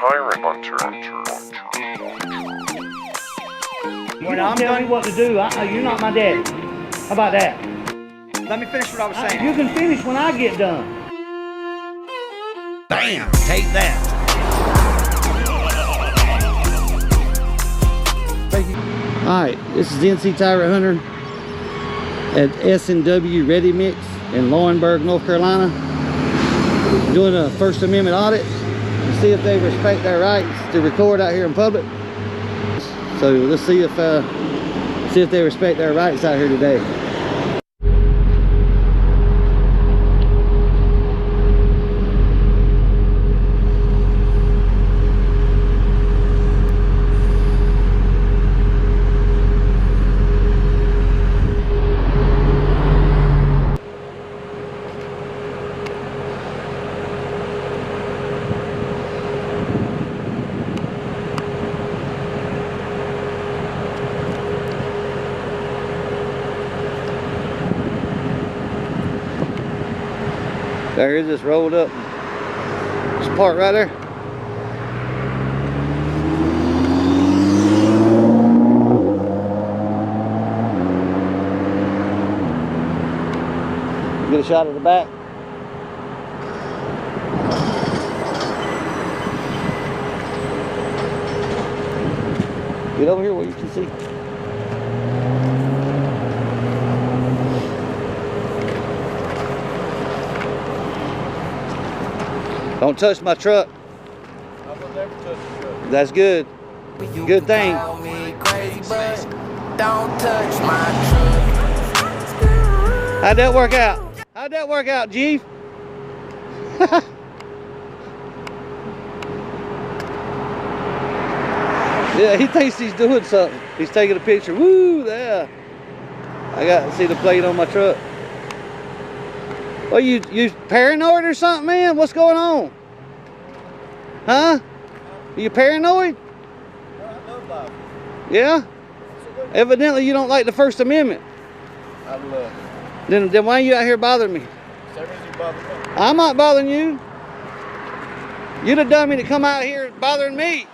Tyrant Hunter. When I'm done what to do, you're not my daddy. How about that? Let me finish what I was saying. You can finish when I get done. Bam! Take that. Thank you. All right, this is NC Tyrant Hunter at S&W Ready Mix in Laurinburg, North Carolina. Doing a First Amendment audit to see if they respect their rights to record out here in public. So let's see if they respect their rights out here today. There it is, just rolled up. This part right there. Get a shot of the back. Get over here where you can see. Don't touch my truck. I will never touch the truck. That's good. Good thing. Don't touch my truck. How'd that work out? How'd that work out, Chief? Yeah, he thinks he's doing something. He's taking a picture. Woo, there. I got to see the plate on my truck. Well, you paranoid or something, man? What's going on? Huh? Are you paranoid? Yeah? Evidently you don't like the First Amendment. I love it. Then why are you out here bothering me? I'm not bothering you. You're the dummy to come out here bothering me.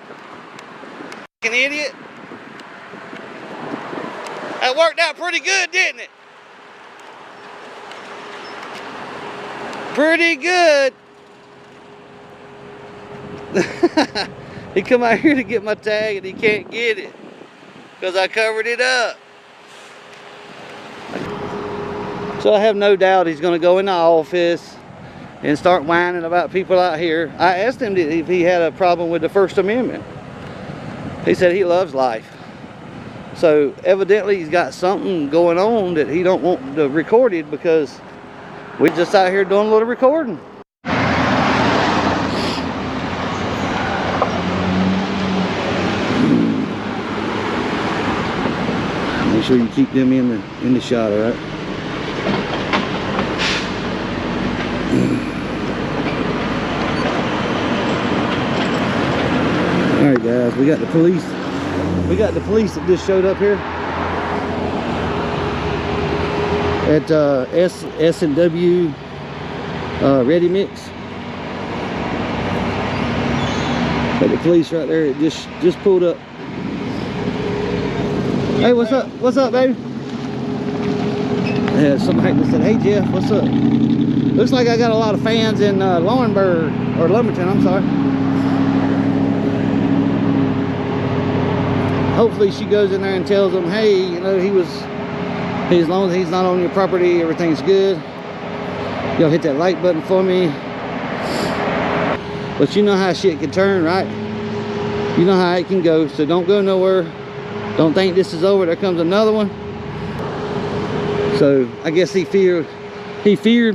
An idiot. That worked out pretty good, didn't it? Pretty good. He come out here to get my tag and he can't get it because I covered it up. So I have no doubt he's going to go in the office and start whining about people out here. I asked him if he had a problem with the First Amendment. He said he loves life. So evidently he's got something going on that he don't want to recorded because we're just out here doing a little recording. Make sure you keep them in the shot, all right? All right, guys, we got the police. We got the police that just showed up here at S&W Ready Mix. Got the police right there. It just pulled up. Hey, what's up? What's up, baby? Yeah, somebody said, "Hey, Jeff, what's up?" Looks like I got a lot of fans in Laurinburg or Lumberton. I'm sorry. Hopefully, she goes in there and tells them, "Hey, you know, as long as he's not on your property, everything's good. Y'all hit that like button for me." But you know how shit can turn, right? You know how it can go, so don't go nowhere. Don't think this is over. There comes another one. So I guess he feared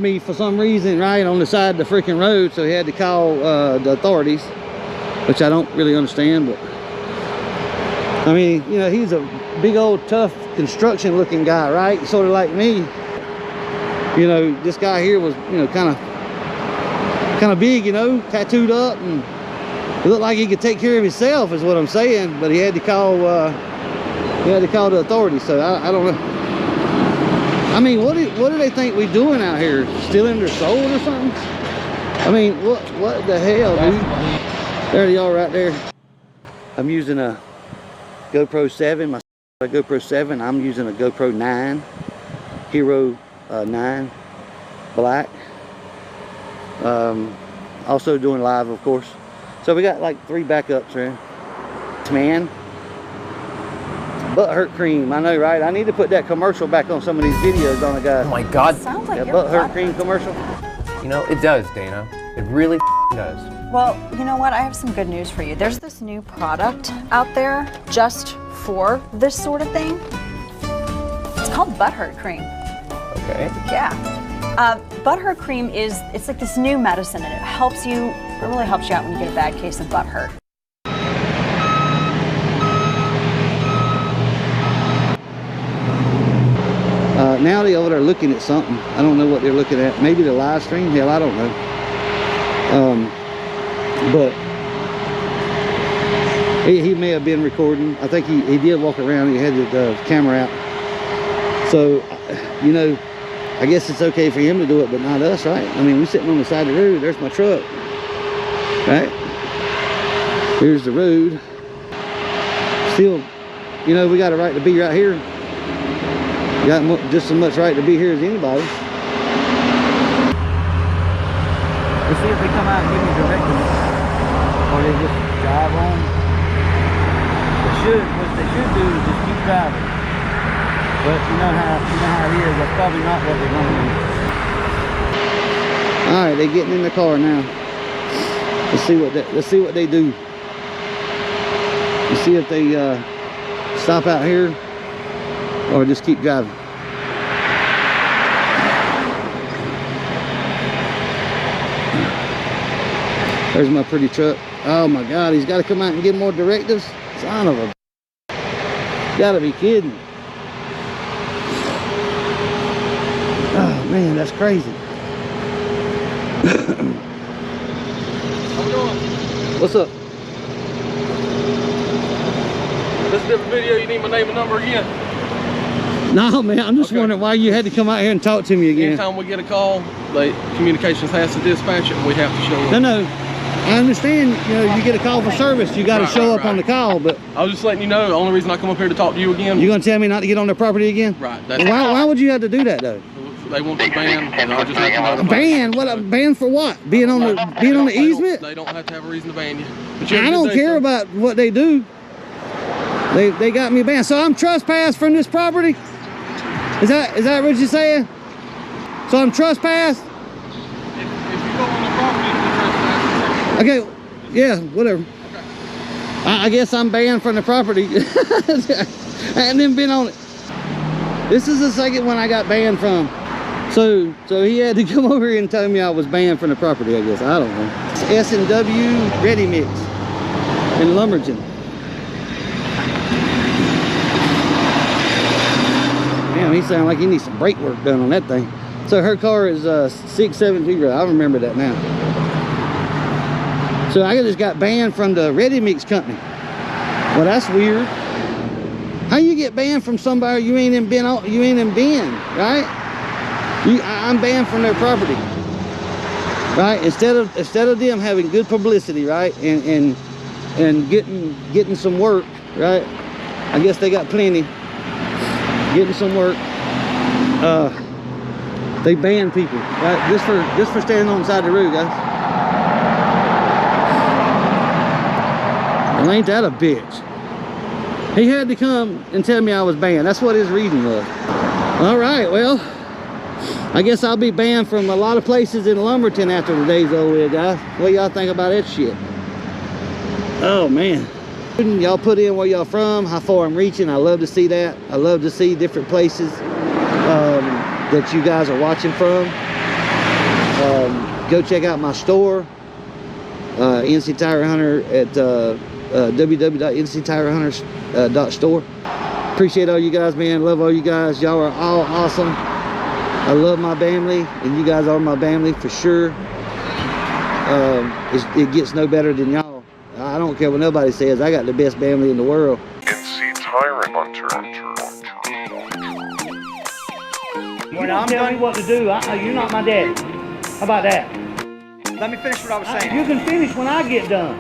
me for some reason, right, on the side of the freaking road, so he had to call the authorities, which I don't really understand. But I mean, you know, he's a big old tough construction looking guy, right? Sort of like me. You know, this guy here was, you know, kind of big, you know, tattooed up, and it looked like he could take care of himself, is what I'm saying. But he had to call the authorities. So I don't know. I mean, what do they think we doing out here? Stealing their soul or something? I mean, what the hell, dude? There they are right there. I'm using a GoPro 7, my GoPro 7. I'm using a GoPro 9, Hero 9 Black. Also doing live, of course. So we got like 3 backups here. Man, butt hurt cream. I know, right? I need to put that commercial back on some of these videos on the guys. Oh my God. Sounds like That your butt hurt cream commercial. You know, it does, Dana. It really does. Well, you know what? I have some good news for you. There's this new product out there just for this sort of thing. It's called butthurt cream. Okay. Yeah. Butthurt cream it's like this new medicine, and it really helps you out when you get a bad case of butthurt. Now they over there looking at something. I don't know what they're looking at. Maybe the live stream. Hell, I don't know. But he may have been recording. I think he did walk around. He had the camera out. So, you know, I guess it's okay for him to do it, but not us, right? I mean, we're sitting on the side of the road. There's my truck, right? Here's the road. Still, you know, we got a right to be right here. We got just as much right to be here as anybody. Let's see if they come out and give me directions, or they just drive on. What they should do is just keep driving. But you know how it is. That's probably not what they're going to do. All right, they're getting in the car now. Let's see what they do. Let's see if they stop out here or just keep driving. There's my pretty truck. Oh my God, he's got to come out and give more directives. Son of a... Gotta be kidding. Oh man, that's crazy. How we doing? What's up? This is a different video. You need my name and number again. No man, I'm just Okay. wondering why you had to come out here and talk to me again. Anytime we get a call, communications has to dispatch it, and we have to show up. No, I understand, you know, you get a call for service, you got to Right, show right, up on the right. call, but I was just letting you know, the only reason I come up here to talk to you again. you gonna tell me not to get on their property again? Right. Why would you have to do that though? They want to ban, and I just have to notify. Ban? What? A ban for what? Being on the easement? They don't have to have a reason to ban you. But I don't care about what they do. They got me banned. So I'm trespassed from this property? Is that what you're saying? So I'm trespassed? If you go on the property, it's Okay, yeah, whatever. Okay. I guess I'm banned from the property. I hadn't even been on it. This is the second one I got banned from. So he had to come over here and tell me I was banned from the property, I guess. I don't know. It's S&W Ready Mix in Lumberton. Damn, he sounded like he needs some brake work done on that thing. So her car is 670. I remember that now. So I just got banned from the Ready Mix company. Well, that's weird. How you get banned from somebody you ain't even been, right? I'm banned from their property, right? Instead of them having good publicity, right, and getting some work, right? I guess they got plenty. Getting some work. They ban people, right? Just for standing on the side of the road, guys. Well, ain't that a bitch? He had to come and tell me I was banned. That's what his reason was. All right, well, I guess I'll be banned from a lot of places in Lumberton after the day's over with, guys. What y'all think about that shit? Oh, man. Y'all put in where y'all from, how far I'm reaching. I love to see that. I love to see different places that you guys are watching from. Go check out my store, NC Tire Hunter at www.nctirehunter.store. Appreciate all you guys, man. Love all you guys. Y'all are all awesome. I love my family, and you guys are my family for sure. It gets no better than y'all. I don't care what nobody says. I got the best family in the world. NC Tyrant Hunter. When I'm tell me what to do, you're not my daddy. How about that? Let me finish what I was saying. You can finish when I get done.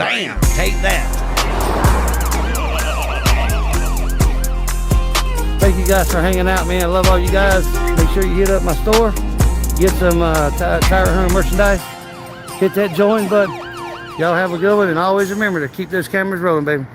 Bam! Take that. Thank you guys for hanging out, man. I love all you guys. Make sure you hit up my store. Get some Tyrant Hunter merchandise. Hit that join button. Y'all have a good one, and always remember to keep those cameras rolling, baby.